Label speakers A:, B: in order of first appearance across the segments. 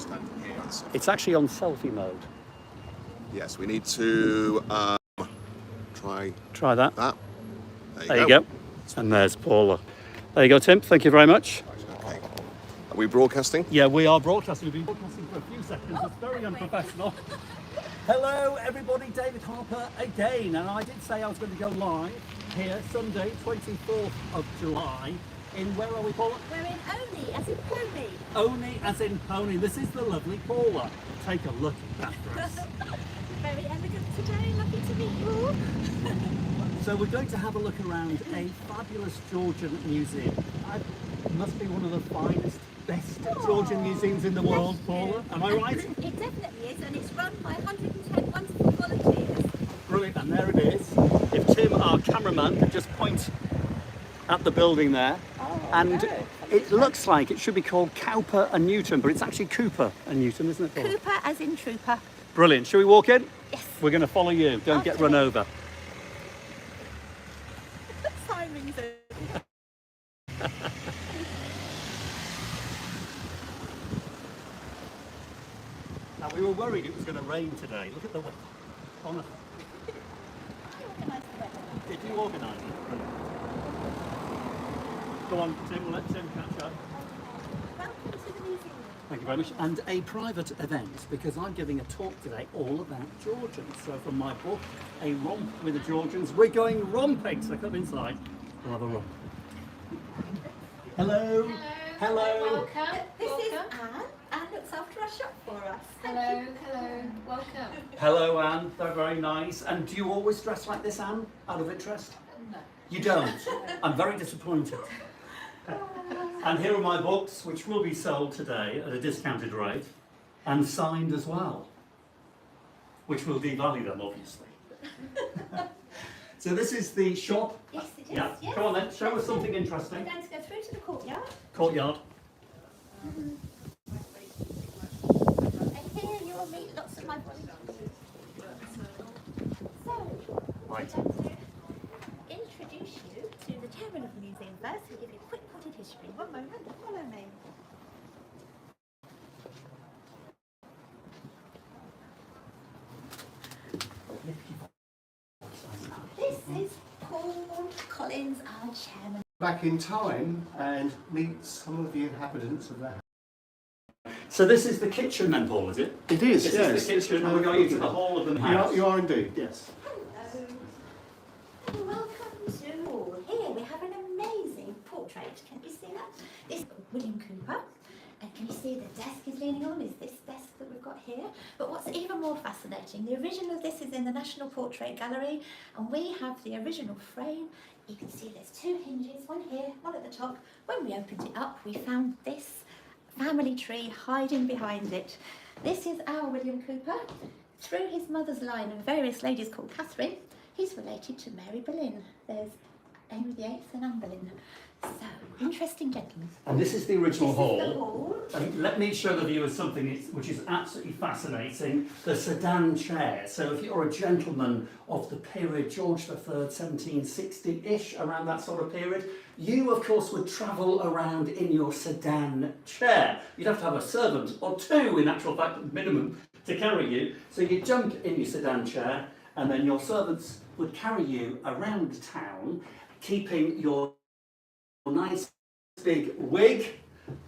A: standing here. So.
B: It's actually on selfie mode.
A: Yes, we need to
B: Try that.
A: There
B: you go. And there's Paula. There you go, Tim. Thank you very much.
A: Okay. Are we broadcasting?
B: Yeah, we are broadcasting. We've been broadcasting for a few seconds. It's very unprofessional. Hello, everybody. David Harper again. And I did say I was going to go live here Sunday, 24th of July. In where are we, Paula?
C: We're in Olney, as in pony.
B: Olney, as in pony. This is the lovely Paula. Take a look at that dress.
C: Very elegant today. Lovely to meet you all.
B: So we're going to have a look around a fabulous Georgian museum. It must be one of the finest, best Georgian museums in the world, Paula. Am I right?
C: It definitely is, and it's run by 110 wonderful volunteers.
B: Brilliant, and there it is. If Tim, our cameraman, could just point at the building there. And it looks like it should be called Cowper and Newton, but it's actually Cooper and Newton, isn't it, Paula?
C: Cooper as in trooper.
B: Brilliant. Shall we walk in?
C: Yes.
B: We're going to follow you. Don't get run over.
C: Sirens are...
B: Now, we were worried it was going to rain today. Look at the weather. Honestly. Did you organise it? Brilliant. Go on, Tim. We'll let Tim catch up.
C: Welcome to the museum.
B: Thank you very much. And a private event, because I'm giving a talk today all about Georgians. So from my book, A Romp with the Georgians, we're going romping. So come inside. We'll have a romp. Hello.
D: Hello. Welcome.
C: This is Anne. Anne looks after our shop for us.
D: Hello. Welcome.
B: Hello, Anne. They're very nice. And do you always dress like this, Anne, out of interest?
D: No.
B: You don't? I'm very disappointed. And here are my books, which will be sold today at a discounted rate and signed as well, which will devalue them, obviously. So this is the shop.
C: Yes, it is.
B: Yeah.
C: Yes.
B: Come on then, show us something interesting.
C: We're going to go through to the courtyard.
B: Courtyard.
C: And here you will meet lots of my volunteers. So,
B: Right.
C: I'm going to introduce you to the chairman of the museum first. We'll give you a quick potted history. One moment, follow me. This is Paul Collins, our chairman.
E: Back in time and meet some of the inhabitants of that.
B: So this is the kitchen then, Paul, is it?
E: It is,
B: This
E: yes.
B: is the kitchen, and we're going into the whole of the house.
E: You are indeed, yes.
C: Hello. And welcome to all. Here we have an amazing portrait. Can you see that? This is William Cooper. And can you see the desk he's leaning on is this desk that we've got here. But what's even more fascinating, the original of this is in the National Portrait Gallery, and we have the original frame. You can see there's two hinges, one here, one at the top. When we opened it up, we found this family tree hiding behind it. This is our William Cooper. Through his mother's line of various ladies called Catherine, he's related to Mary Boleyn. There's Henry VIII and Anne Boleyn. So, interesting gentlemen.
B: And this is the original
C: This
B: hall.
C: is the hall.
B: And let me show the viewers something which is absolutely fascinating, the sedan chair. So if you're a gentleman of the period George III, 1760-ish, around that sort of period, you of course would travel around in your sedan chair. You'd have to have a servant, or two in actual fact, minimum, to carry you. So you'd jump in your sedan chair, and then your servants would carry you around town, keeping your nice big wig,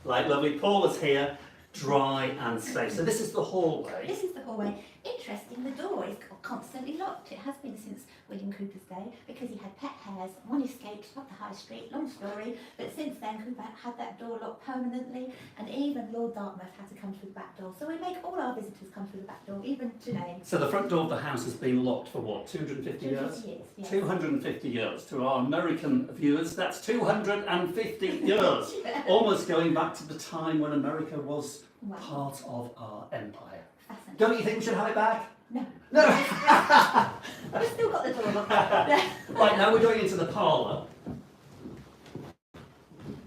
B: like lovely Paula's here, dry and safe. So this is the hallway.
C: This is the hallway. Interesting, the door is constantly locked. It has been since William Cooper's day because he had pet hares. One escaped up the high street, long story, but since then Cooper had that door locked permanently, and even Lord Dartmouth had to come through the back door. So we make all our visitors come through the back door, even today.
B: So the front door of the house has been locked for what, 250 years?
C: 250 years, yes.
B: 250 years. To our American viewers, that's 250 years. Almost going back to the time when America was
C: Wow.
B: part of our empire.
C: Fascinating.
B: Don't you think we should have it back?
C: No.
B: No!
C: We've still got the door locked.
B: Right, now we're going into the parlour.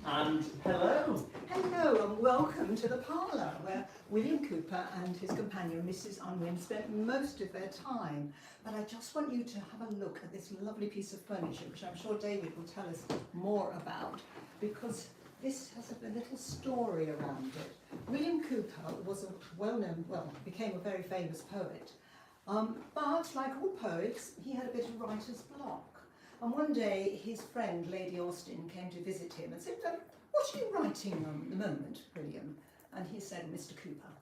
B: And hello.
F: Hello and welcome to the parlour where William Cooper and his companion Mrs. Unwin spent most of their time. But I just want you to have a look at this lovely piece of furniture, which I'm sure David will tell us more about, because this has a little story around it. William Cowper was a well-known, well, became a very famous poet. But like all poets, he had a bit of writer's block. And one day, his friend, Lady Austen, came to visit him and said, "What are you writing at the moment, William?" And he said, "Mr. Cowper."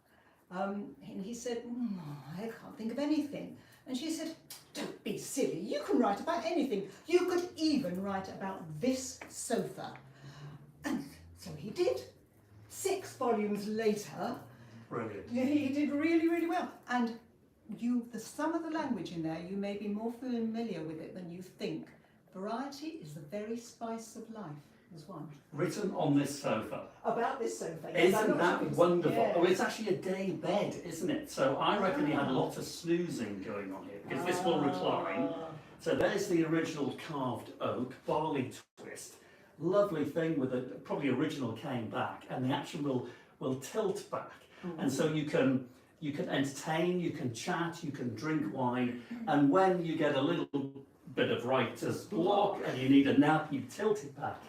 F: And he said, "I can't think of anything." And she said, "Don't be silly, you can write about anything. You could even write about this sofa." And so he did. 6 volumes later,
B: Brilliant.
F: he did really, really well. And some of the language in there, you may be more familiar with it than you think. Variety is the very spice of life, was one.
B: Written on this sofa.
F: About this sofa. Yes, I'm
B: Isn't
F: not
B: that
F: sure it's-
B: wonderful?
F: yes.
B: Oh, it's actually a day bed, isn't it? So I reckon he had lots of snoozing going on here, because this will recline. So there's the original carved oak, barley twist. Lovely thing with probably original came back, and the action will tilt back. And so you can entertain, you can chat, you can drink wine, and when you get a little bit of writer's block and you need a nap, you tilt it back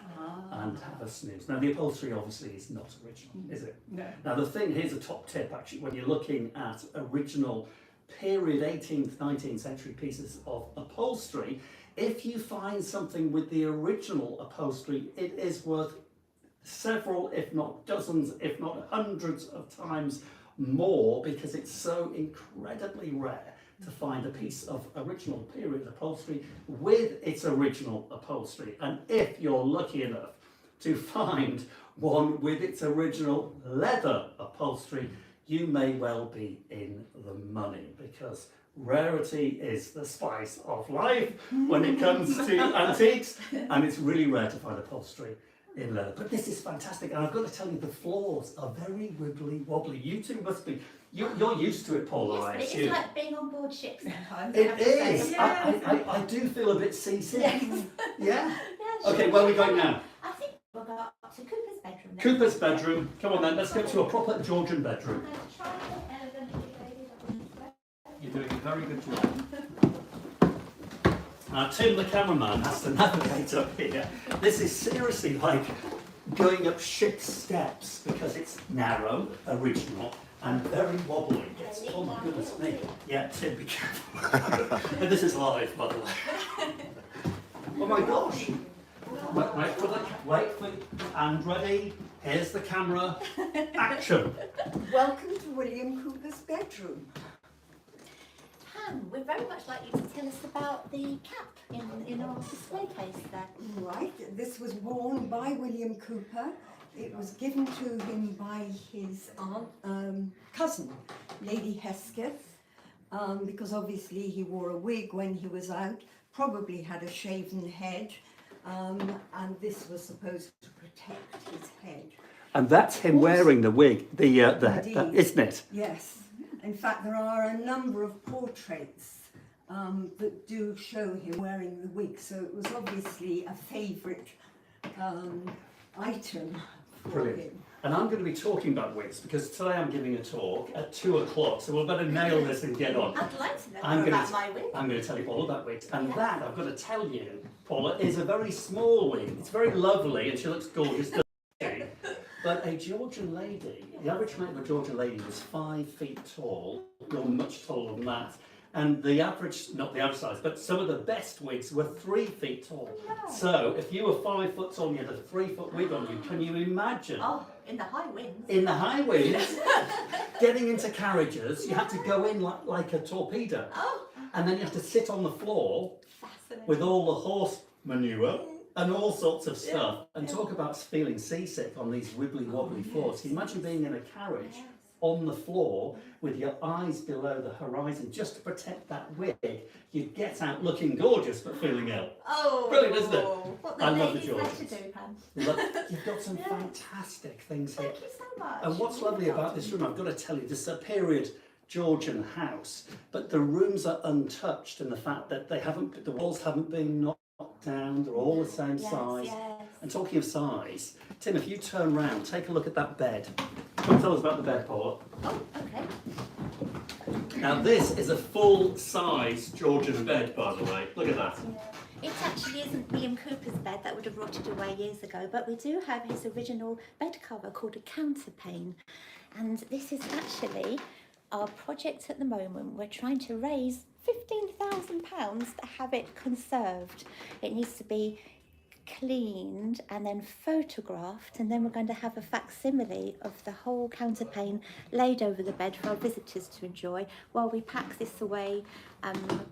B: and have a snooze. Now the upholstery obviously is not original, is it?
F: No.
B: Now the thing, here's a top tip actually, when you're looking at original period 18th, 19th century pieces of upholstery, if you find something with the original upholstery, it is worth several, if not dozens, if not hundreds of times more, because it's so incredibly rare to find a piece of original period upholstery with its original upholstery. And if you're lucky enough to find one with its original leather upholstery, you may well be in the money, because rarity is the spice of life when it comes to antiques, and it's really rare to find upholstery in leather. But this is fantastic, and I've got to tell you, the floors are very wibbly wobbly. You two must be, you're used to it, Paula, I
C: Yes, but it
B: assume.
C: is like being on board ship sometimes. I
B: It
C: have to say.
B: is. I do feel a bit seasick.
C: Yes.
B: Yeah?
C: Yeah,
B: Okay,
C: sure.
B: where are we going now?
C: I think we'll go up to Cooper's bedroom. then.
B: Cooper's bedroom. Come on then, let's go to a proper Georgian bedroom.
C: I'm going to try and elegantly lady that.
B: You're doing a very good job. Now, Tim, the cameraman, has to navigate up here. This is seriously like going up ship's steps, because it's narrow, original, and very wobbly. It's, oh my goodness me. Yeah, Tim, be careful. And this is live, by the way. Oh my gosh. Wait for, and ready. Here's the camera. Action.
G: Welcome to William Cooper's bedroom.
C: Pam, we'd very much like you to tell us about the cap in our display case there.
G: Right, this was worn by William Cooper. It was given to him by his cousin, Lady Hesketh, because obviously he wore a wig when he was out, probably had a shaven head, and this was supposed to protect his head.
B: And that's him wearing the wig,
G: Indeed.
B: isn't it?
G: Yes. In fact, there are a number of portraits that do show him wearing the wig, so it was obviously a favourite item for
B: Brilliant.
G: him.
B: And I'm going to be talking about wigs, because today I'm giving a talk at 2 o'clock, so we'll better nail this and get on.
C: I'd like to know
B: I'm
C: more
B: gonna
C: about my wig.
B: I'm going to tell you all about wigs, and
C: Yeah.
B: that, I've got to tell you, Paula, is a very small wig. It's very lovely, and she looks gorgeous, doesn't she? But a Georgian lady, the average height of a Georgian lady was 5 feet tall. You're much taller than that. And the average, not the average size, but some of the best wigs were 3 feet tall.
C: Wow.
B: So if you were 5 foot tall and you had a 3 foot wig on you, can you imagine?
C: Oh, in the high winds.
B: In the high winds, getting into carriages, you had to go in like a torpedo.
C: Oh,
B: And then you have to sit on the floor
C: fascinating.
B: with all the horse manure and all sorts of stuff, and talk about feeling seasick on these wibbly wobbly floors. Can you imagine being in a carriage
C: Yes.
B: on the floor with your eyes below the horizon just to protect that wig? You'd get out looking gorgeous but feeling ill.
C: Oh,
B: Brilliant, isn't it?
C: What the
B: I love the
C: ladies like to
B: Georgians.
C: do, Pam.
B: You've got some
C: Yeah.
B: fantastic things here.
C: Thank you so much.
B: And what's lovely about this room, I've got to tell you, this is a period Georgian house, but the rooms are untouched in the fact that the walls haven't been knocked down, they're all the same
C: Yes,
B: size.
C: yes.
B: And talking of size, Tim, if you turn round, take a look at that bed. Come and tell us about the bed, Paula.
C: Oh, okay.
B: Now this is a full-size Georgian bed, by the way. Look at that.
C: Yeah. It actually isn't William Cooper's bed, that would have rotted away years ago, but we do have his original bed cover called a counterpane. And this is actually our project at the moment. We're trying to raise £15,000 to have it conserved. It needs to be cleaned and then photographed, and then we're going to have a facsimile of the whole counterpane laid over the bed for our visitors to enjoy while we pack this away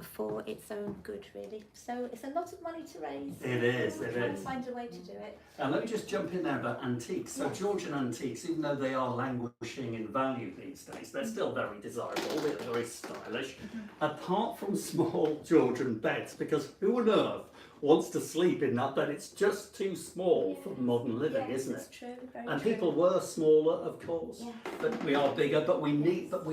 C: for its own good, really. So it's a lot of money to raise.
B: It is,
C: We'll
B: it
C: try and
B: is.
C: find a way to do it.
B: Let me just jump in there about antiques. So Georgian antiques, even though they are languishing in value these days, they're still very desirable, they're very stylish. Apart from small Georgian beds, because who on earth wants to sleep in that bed? It's just too small for modern living,
C: Yes,
B: isn't
C: it's
B: it?
C: true, very
B: And
C: true.
B: people were smaller, of course,
C: Yeah.
B: but we are bigger, but we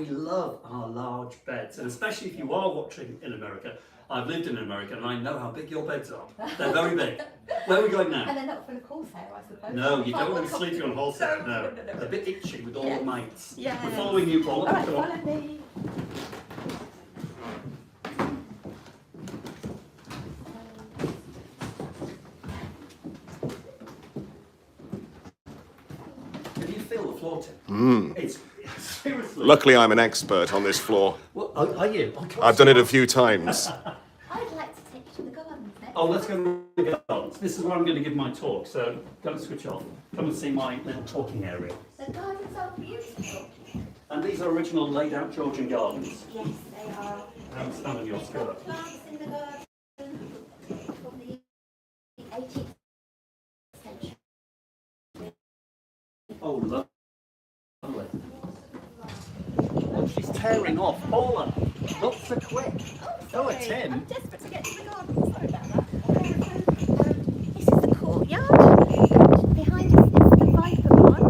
B: love our large beds. And especially if you are watching in America, I've lived in America and I know how big your beds are. They're very big. Where are we going now?
C: And they're not full of wholesale, I suppose.
B: No, you
C: Quite
B: don't want
C: well
B: to be sleeping on wholesale, no.
C: No.
B: A bit itchy with all
C: Yes.
B: the mates.
C: Yes.
B: We're following you, Paul.
C: All right,
B: Come on.
C: follow me.
B: Can you feel the floor, Tim? It's seriously.
A: Luckily, I'm an expert on this floor.
B: Well, are you? Oh, God.
A: I've done it a few times.
C: I'd like to take you to the gardens next.
B: Oh, let's go to the gardens. This is where I'm going to give my talk, so don't switch off. Come and see my little talking area.
C: The gardens are beautiful.
B: And these are original laid out Georgian gardens.
C: Yes, they are.
B: I don't stand on your skirt.
C: Plants in the garden from the 18th century.
B: Oh, lovely. Oh, she's tearing off. Paula, not so quick. Oh,
C: Sorry,
B: Tim.
C: I'm desperate to get to the garden. Sorry about that. This is the courtyard. Behind us is the viper barn,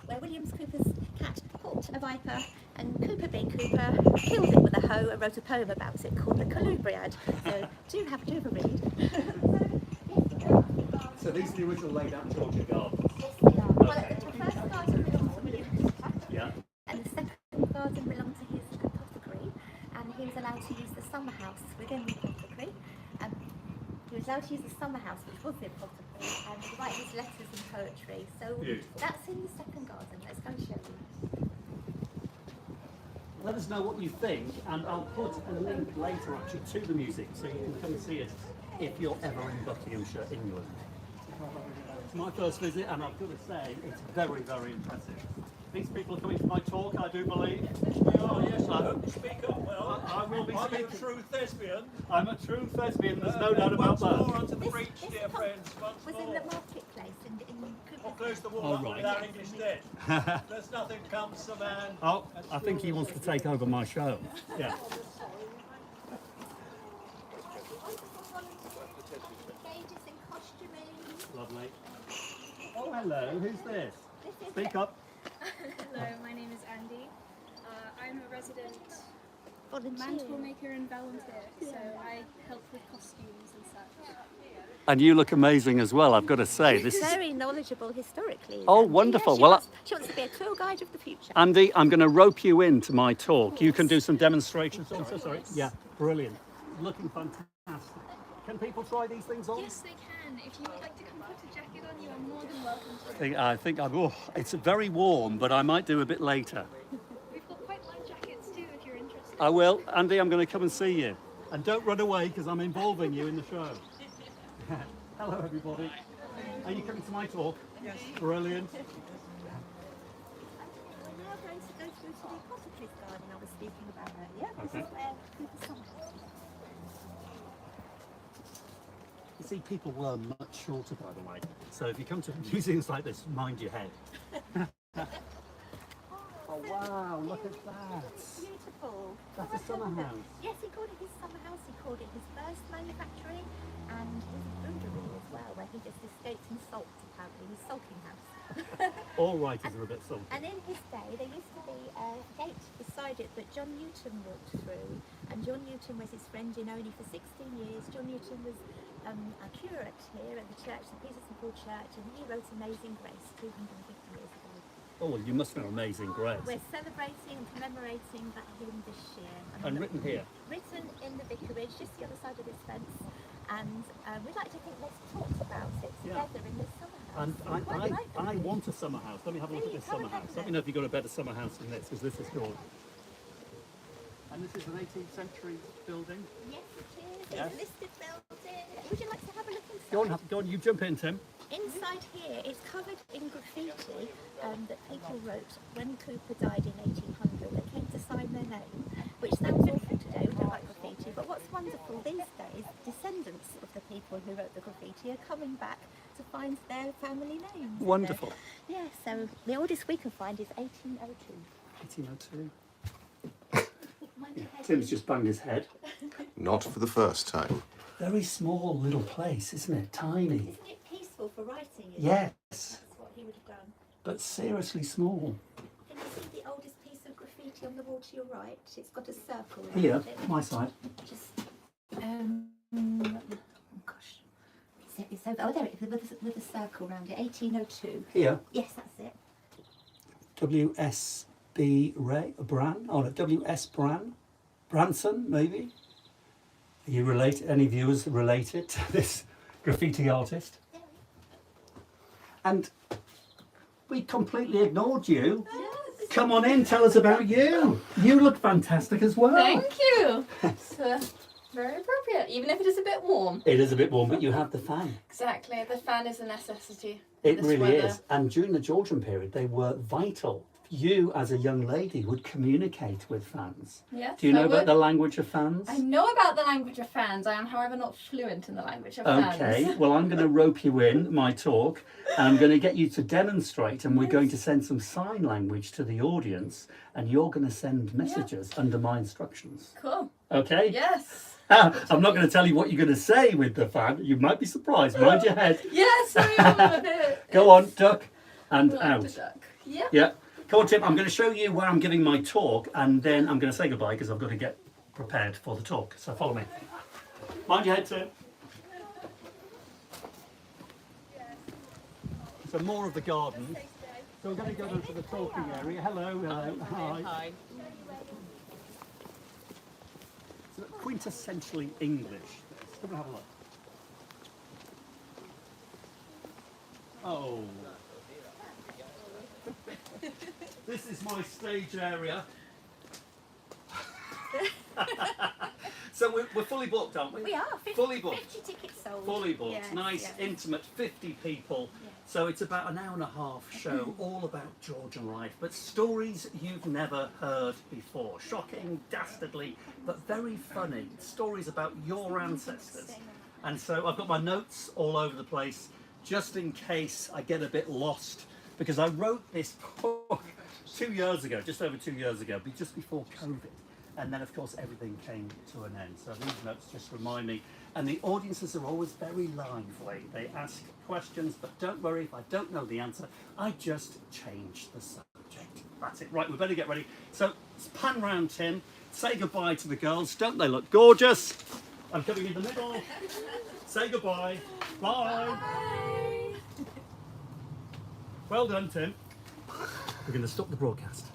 C: where William Cooper's cat caught a viper, and Cooper being Cooper killed it with a hoe and wrote a poem about it called the Colubriad. So do have a read.
B: So these are the original laid out Georgian gardens.
C: Yes, they are. Well, the first garden belonged to William Cooper,
B: Yeah.
C: and the second garden belonged to his apothecary, and he was allowed to use the summer house within the apothecary. He was allowed to use the summer house, which was the apothecary, and to write his letters and poetry. So
B: Beautiful.
C: that's in the second garden. Let's go and show you.
B: Let us know what you think, and I'll put a link later actually to the museum so you can come and see it if you're ever in Buckinghamshire, England. It's my first visit, and I've got to say, it's very, very impressive. These people are coming to my talk, I do believe.
H: Oh yes, I hope you speak up well.
B: I will be
H: I'm a
B: speaking.
H: true thespian.
B: I'm a true thespian, there's no doubt about
H: Once more
B: that.
H: onto the
C: This-
H: breach,
C: this
H: dear
C: pub
H: friends. Once
C: Was in
H: more.
C: the marketplace in
H: We'll
C: Cooper's.
H: close the wall
B: Oh,
H: up
B: right.
H: with our English dead. There's nothing comes to man.
B: Oh, I think he wants to take over my show. Yeah.
C: Gauges and costuming.
B: Lovely. Oh, hello, who's this?
C: This is
B: Speak up.
D: Hello, my name is Andy. I'm a resident
C: volunteer.
D: mantle maker and volunteer, so I help with costumes and such.
B: And you look amazing as well, I've got to say. This is
C: Very knowledgeable historically.
B: Oh,
C: Andy.
B: wonderful.
C: Yeah,
B: Well,
C: she wants to be a tour guide of the future.
B: Andy, I'm going to rope you into my talk. You can do some demonstrations. Oh, I'm so sorry. Yeah, brilliant. Looking fantastic. Can people try these things on?
D: Yes, they can. If you would like to come put a jacket on, you are more than welcome to.
B: I think it's very warm, but I might do a bit later.
D: We've got quite light jackets too, if you're interested.
B: I will. Andy, I'm going to come and see you. And don't run away because I'm involving you in the show. Hello, everybody. Are you coming to my talk? Yes. Brilliant.
C: We're now going to go through to the apothecary's garden I was speaking about earlier. This
B: Okay.
C: is where Cooper's summer house is.
B: You see, people were much shorter, by the way. So if you come to museums like this, mind your head. Oh, wow, look at that.
C: Beautiful.
B: That's a summer house.
C: Yes, he called it his summer house. He called it his first manufacturing and his bouderie as well, where he just escaped from salt, apparently, his sulking house.
B: All writers are a bit salty.
C: And in his day, there used to be a gate beside it that John Newton walked through. And John Newton was his friend in Olney for 16 years. John Newton was a curate here at the church, the Peter St Paul Church, and he wrote Amazing Grace 250 years ago.
B: Oh, well, you must know Amazing Grace.
C: We're celebrating and commemorating that hymn this year.
B: And written here.
C: Written in the vicarage, just the other side of this fence. and we'd like to think let's talk about it together in this summer house.
B: And
C: What do you like
B: I
C: about it?
B: want a summer house. Let me have a look at
C: Really?
B: this
C: Come
B: summer
C: and have
B: house.
C: a
B: Let me
C: look.
B: know if you've got a better summer house than this, because this is gorgeous.
E: And this is an 18th century building.
C: Yes, it is.
B: Yes.
C: It's a listed building. Would you like to have a look inside?
B: Go on, you jump in, Tim.
C: Inside here, it's covered in graffiti that people wrote when Cooper died in 1800. They came to sign their name, which sounds awful today. We don't like graffiti, but what's wonderful these days, descendants of the people who wrote the graffiti are coming back to find their family names.
B: Wonderful.
C: Yeah, so the oldest we can find is 1802.
B: 1802.
C: Mind your head.
B: Tim's just banged his head.
A: Not for the first time.
B: Very small little place, isn't it? Tiny.
C: Isn't it peaceful for writing?
B: Yes,
C: That's what he would have done.
B: but seriously small.
C: Can you see the oldest piece of graffiti on the wall to your right? It's got a circle around
B: Here,
C: it.
B: my side.
C: Just, oh gosh. It's over, oh there it is, with a circle around it, 1802.
B: Here,
C: Yes, that's it.
B: WSB Bran. Oh no, WS Bran. Branson, maybe. Are you related? Any viewers related to this graffiti artist?
C: Yeah.
B: And we completely ignored you.
C: Yes.
B: Come on in, tell us about you. You look fantastic as well.
I: Thank you. It's very appropriate, even if it is a bit warm.
B: It is a bit warm, but you have the fan.
I: Exactly, the fan is a necessity.
B: It
I: this
B: really
I: weather.
B: is. And during the Georgian period, they were vital. You, as a young lady, would communicate with fans.
I: Yes,
B: Do you know
I: I
B: about
I: would.
B: the language of fans?
I: I know about the language of fans. I am, however, not fluent in the language of fans.
B: Okay, well, I'm going to rope you in my talk, and I'm going to get you to demonstrate, and we're going to send some sign language to the audience, and you're going to send messages under my instructions.
I: Cool.
B: Okay?
I: Yes.
B: I'm not going to tell you what you're going to say with the fan. You might be surprised. Mind your head.
I: Yes, I am a bit.
B: Go on, duck, and
I: Like
B: out.
I: the duck. Yep.
B: Yeah. Come on, Tim. I'm going to show you where I'm giving my talk, and then I'm going to say goodbye because I've got to get prepared for the talk. So follow me. Mind your head, Tim. So more of the garden. So we're going to go to the talking area. Hello, hello, hi. So quintessentially English. Come and have a look. Oh. This is my stage area. So we're fully booked, aren't we?
C: We are, 50,
B: Fully booked.
C: 50 tickets sold.
B: Fully booked.
C: Yes,
B: Nice,
C: yes.
B: intimate, 50 people.
C: Yes.
B: So it's about an hour and a half show, all about Georgian life, but stories you've never heard before. Shocking, dastardly, but very funny. Stories about your ancestors. And so I've got my notes all over the place, just in case I get a bit lost, because I wrote this book 2 years ago, just over 2 years ago, just before COVID. And then, of course, everything came to an end. So these notes just remind me. And the audiences are always very lively. They ask questions, but don't worry if I don't know the answer. I just change the subject. That's it. Right, we better get ready. So let's pan round, Tim. Say goodbye to the girls. Don't they look gorgeous? I'm coming in the middle. Say goodbye. Bye. Well done, Tim. We're going to stop the broadcast.